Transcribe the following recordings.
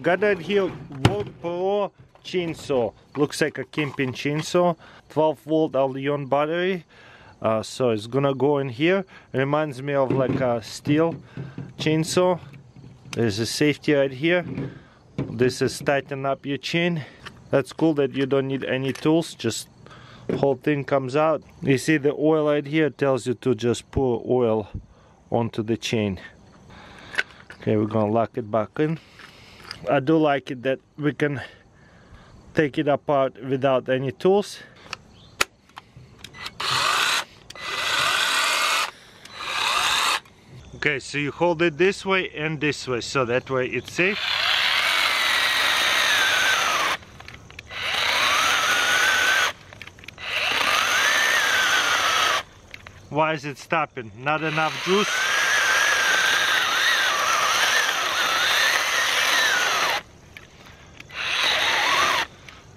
Got it here, World Pro chainsaw. Looks like a camping chainsaw. 12-volt Allion battery. So it's gonna go in here. Reminds me of like a steel chainsaw. There's a safety right here. This is tighten up your chain. That's cool that you don't need any tools, just whole thing comes out. You see the oil right here tells you to just pour oil onto the chain. Okay, we're gonna lock it back in. I do like it that we can take it apart without any tools. Okay, so you hold it this way and this way, so that way it's safe. Why is it stopping? Not enough juice?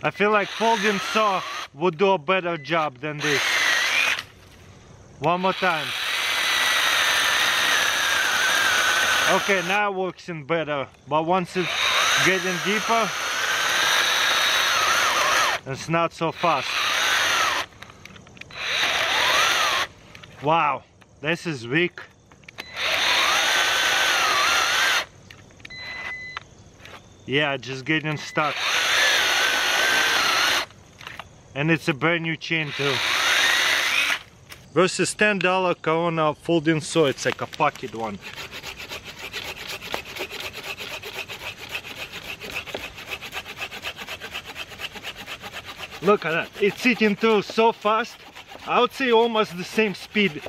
I feel like folding saw would do a better job than this. One more time. Okay, now it works in better, but once it's getting deeper, it's not so fast. Wow, this is weak. Yeah, just getting stuck. And it's a brand new chain too. Versus $10 Corona folding saw, it's like a pocket one. Look at that, it's sitting through so fast. I would say almost the same speed,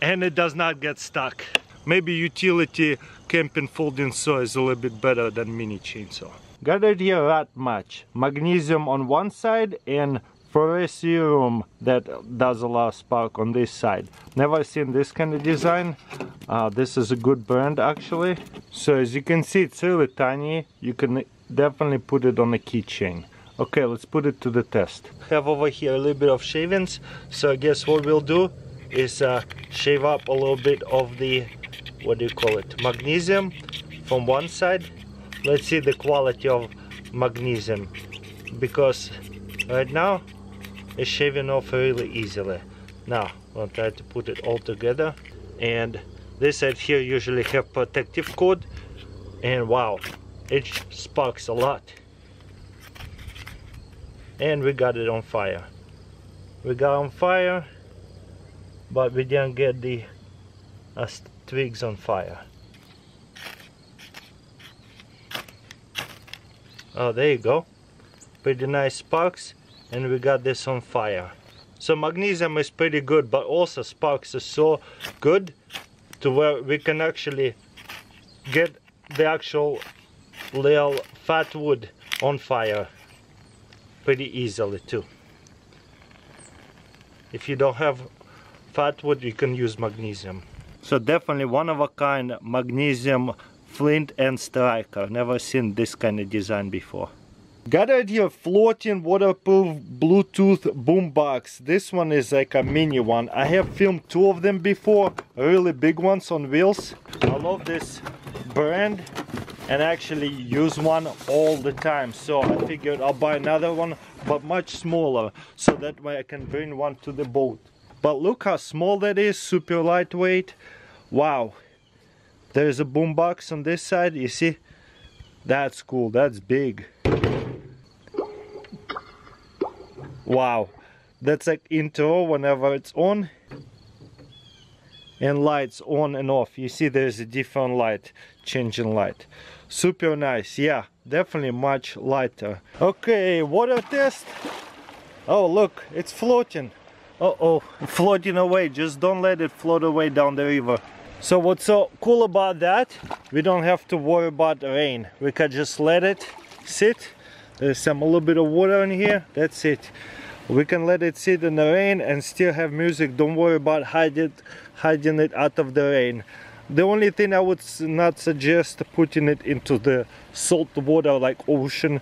and it does not get stuck. Maybe utility camping folding saw is a little bit better than mini chainsaw. Got it here rat match. Magnesium on one side and ferrocerium that does a lot of spark on this side. Never seen this kind of design. This is a good brand actually. So as you can see, it's really tiny. You can definitely put it on a keychain. Okay, let's put it to the test. Have over here a little bit of shavings, so I guess what we'll do is shave up a little bit of the, what do you call it, magnesium from one side. Let's see the quality of magnesium, because right now it's shaving off really easily. Now I'll try to put it all together, and this side here usually have protective coat, and wow, it sparks a lot. And we got it on fire. We got on fire, but we didn't get the twigs on fire. Oh, there you go. Pretty nice sparks, and we got this on fire. So magnesium is pretty good, but also sparks are so good to where we can actually get the actual little fat wood on fire pretty easily too. If you don't have fat wood, you can use magnesium. So definitely one of a kind magnesium flint and striker. Never seen this kind of design before. Got it here, floating waterproof Bluetooth boombox. This one is like a mini one. I have filmed two of them before, really big ones on wheels. I love this brand and actually use one all the time, so I figured I'll buy another one, but much smaller, so that way I can bring one to the boat. But look how small that is, super lightweight. Wow, there's a boombox on this side, you see? That's cool, that's big. Wow, that's like intro whenever it's on, and lights on and off. You see there's a different light, changing light. Super nice, yeah, definitely much lighter. Okay, water test. Oh look, it's floating. Uh-oh, floating away. Just don't let it float away down the river. So what's so cool about that, we don't have to worry about rain. We can just let it sit. There's a little bit of water in here, that's it. We can let it sit in the rain and still have music. Don't worry about hiding it out of the rain. The only thing I would not suggest putting it into the salt water like ocean.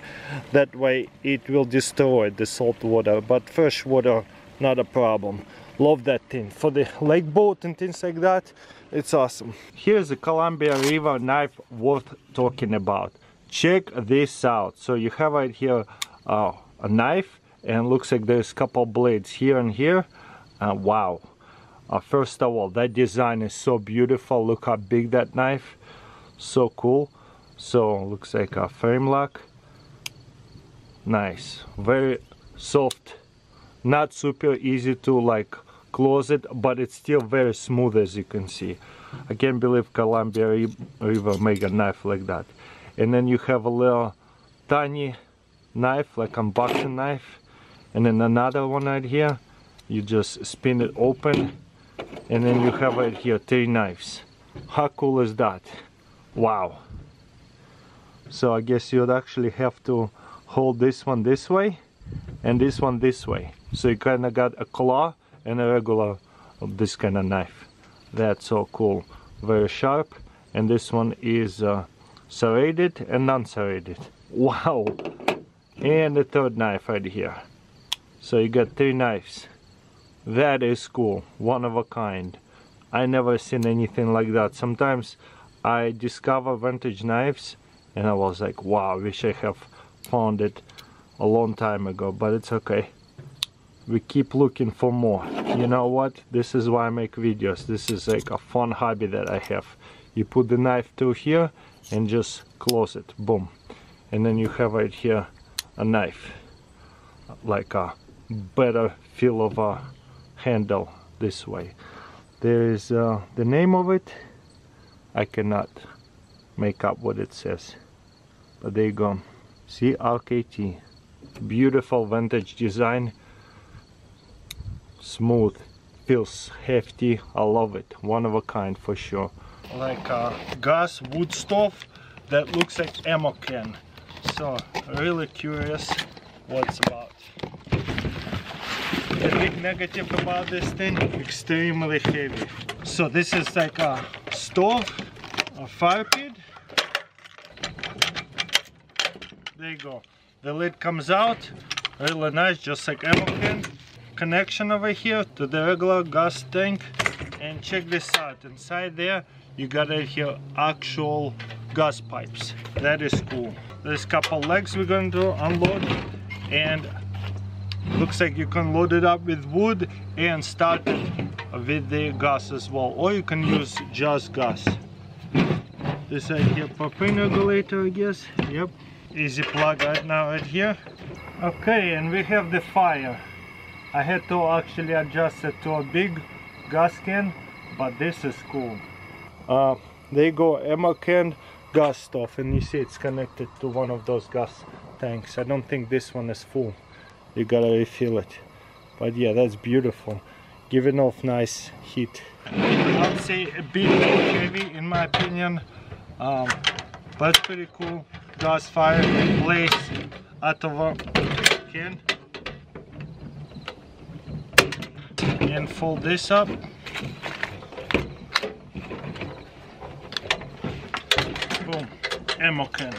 That way it will destroy the salt water, but fresh water, not a problem. Love that thing for the lake boat and things like that. It's awesome. Here's a Columbia River knife worth talking about. Check this out. So you have right here a knife, and looks like there's a couple blades here and here. Wow. First of all, that design is so beautiful. Look how big that knife. So cool. So looks like a frame lock. Nice. Very soft. Not super easy to like close it, but it's still very smooth, as you can see. I can't believe Columbia River make a knife like that. And then you have a little tiny knife, like unboxing knife, and then another one right here. You just spin it open, and then you have right here 3 knives. How cool is that? Wow. So I guess you'd actually have to hold this one this way and this one this way. So you kind of got a claw and a regular this kind of knife. That's so cool. Very sharp. And this one is serrated and non-serrated. Wow. And the third knife right here. So you got 3 knives. That is cool. One of a kind. I never seen anything like that. Sometimes I discover vintage knives and I was like, wow, I wish I have found it a long time ago, but it's okay. We keep looking for more. You know what? This is why I make videos. This is like a fun hobby that I have. You put the knife through here and just close it. Boom. And then you have right here a knife. Like a better feel of a handle this way. There is the name of it. I cannot make up what it says. But there you go. See, RKT. Beautiful vintage design. Smooth, feels hefty. I love it. One of a kind for sure. Like a gas wood stove that looks like ammo can. So really curious what's about. The big negative about this thing, extremely heavy. So this is like a stove, a fire pit. There you go. The lid comes out, really nice, just like ammo can. Connection over here to the regular gas tank, and check this out. Inside there you got right here actual gas pipes. That is cool. There's a couple legs we're going to unload, and looks like you can load it up with wood and start it with the gas as well, or you can use just gas. This right here propane regulator, I guess. Yep, easy plug right now right here. Okay, and we have the fire. I had to actually adjust it to a big gas can, but this is cool. There you go, ammo can, gas stove, and you see it's connected to one of those gas tanks. I don't think this one is full. You gotta refill it. But yeah, that's beautiful. Giving off nice heat. I'd say a bit more heavy in my opinion, but it's pretty cool. Gas fire blaze out of a can. And fold this up. Boom, ammo can.